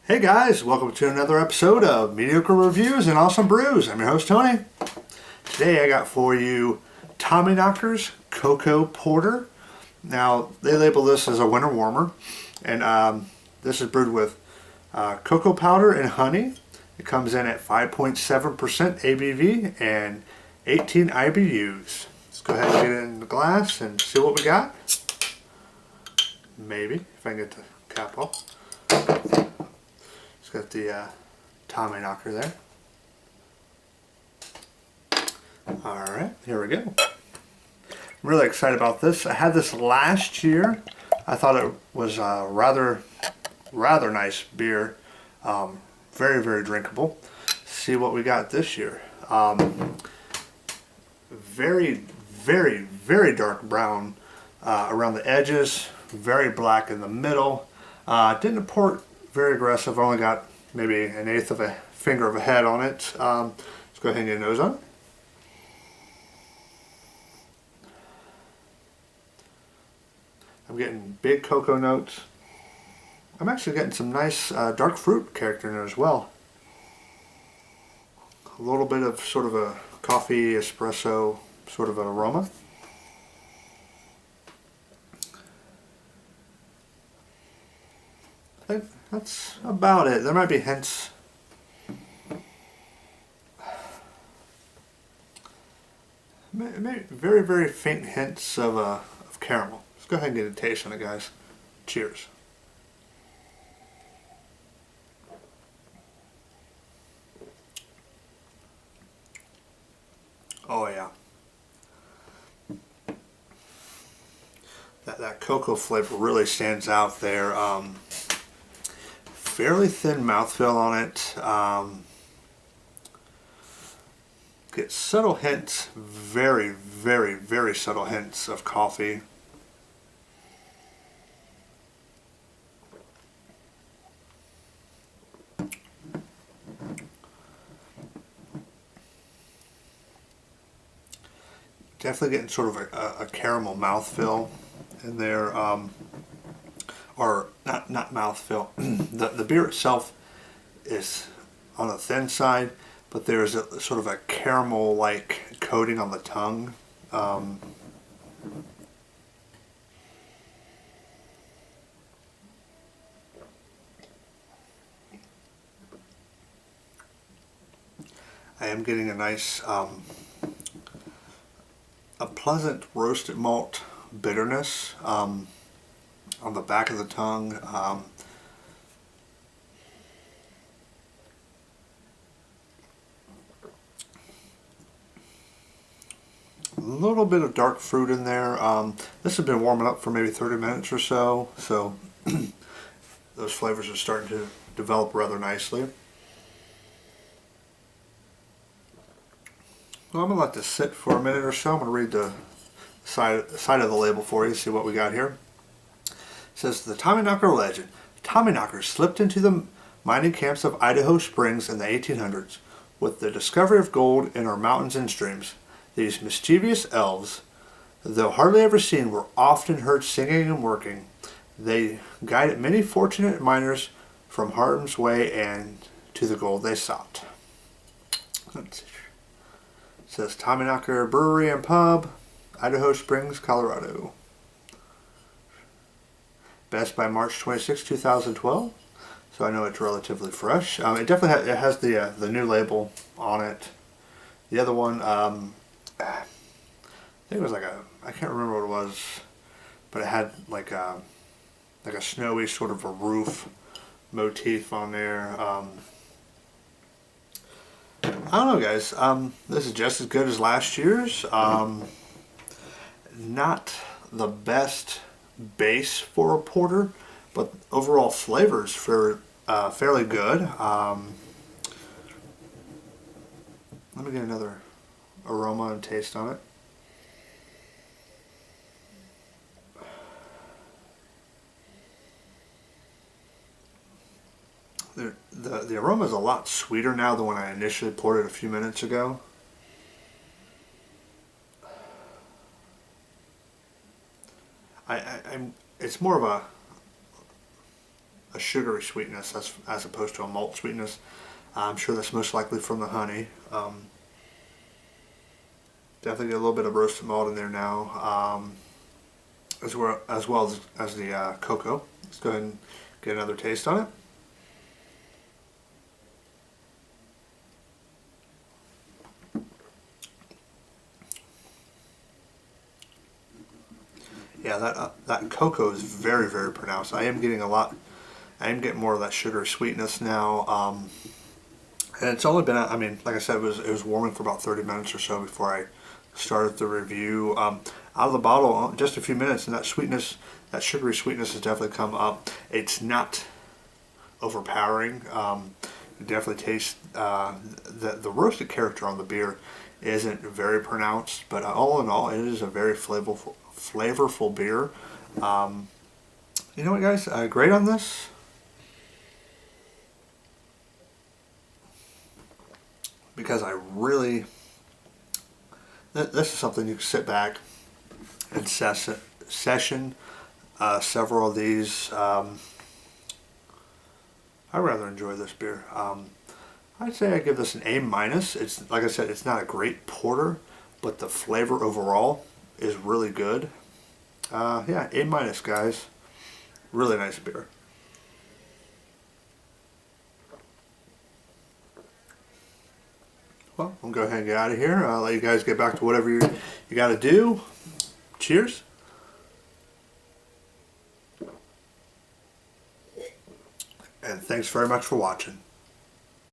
Hey guys, welcome to another episode of Mediocre Reviews and Awesome Brews. I'm your host Tony. Today I got for you Tommyknocker's Cocoa Porter. Now they label this as a winter warmer, and this is brewed with cocoa powder and honey. It comes in at 5.7% ABV and 18 IBUs. Let's go ahead and get it in the glass and see what we got. Maybe, if I can get the cap off. It's got the Tommyknocker there. Alright, here we go. I'm really excited about this. I had this last year. I thought it was a rather nice beer. Very, very drinkable. See what we got this year. Very, very, very dark brown around the edges. Very black in the middle. Didn't port very aggressive. Only got maybe an eighth of a finger of a head on it. Let's go ahead and get a nose on. I'm getting big cocoa notes. I'm actually getting some nice dark fruit character in there as well. A little bit of sort of a coffee espresso sort of an aroma. I think that's about it. There might be hints. Maybe very, very faint hints of caramel. Let's go ahead and get a taste on it, guys. Cheers. Oh yeah. That cocoa flavor really stands out there. Fairly thin mouthfeel on it. Get subtle hints, very, very, very subtle hints of coffee. Definitely getting sort of a caramel mouthfeel in there. Or not mouthfeel. The beer itself is on the thin side, but there's a sort of a caramel-like coating on the tongue. I am getting a nice, a pleasant roasted malt bitterness on the back of the tongue. A little bit of dark fruit in there. This has been warming up for maybe 30 minutes or so, so those flavors are starting to develop rather nicely. Well, I'm going to let this sit for a minute or so. I'm going to read the side of the label for you, see what we got here. It says, the Tommyknocker legend. Tommyknocker slipped into the mining camps of Idaho Springs in the 1800s with the discovery of gold in our mountains and streams. These mischievous elves, though hardly ever seen, were often heard singing and working. They guided many fortunate miners from harm's way and to the gold they sought. Let's see. It says Tommyknocker Brewery and Pub, Idaho Springs, Colorado. Best by March 26, 2012. So I know it's relatively fresh. It definitely has the new label on it. The other one, I think it was like I can't remember what it was, but it had like a snowy sort of a roof motif on there. I don't know, guys. This is just as good as last year's. Not the best base for a porter, but overall flavors for fairly good. Let me get another aroma and taste on it. The aroma is a lot sweeter now than when I initially poured it a few minutes ago. I'm it's more of a sugary sweetness as opposed to a malt sweetness. I'm sure that's most likely from the honey. Definitely get a little bit of roasted malt in there now, as well as the cocoa. Let's go ahead and get another taste on it. Yeah, that cocoa is very, very pronounced. I am getting more of that sugary sweetness now. And it's only been, I mean, like I said, it was warming for about 30 minutes or so before I started the review. Out of the bottle, just a few minutes, and that sweetness, that sugary sweetness has definitely come up. It's not overpowering. You definitely taste the roasted character on the beer isn't very pronounced, but all in all, it is a very flavorful beer. You know what, guys? Grade on this. Because I really, this is something you can sit back and session several of these. I rather enjoy this beer. I'd say I give this an A minus. It's, like I said, it's not a great porter, but the flavor overall is really good. Yeah, A minus, guys. Really nice beer. Well, I'll go ahead and get out of here. I'll let you guys get back to whatever you got to do. Cheers. And thanks very much for watching.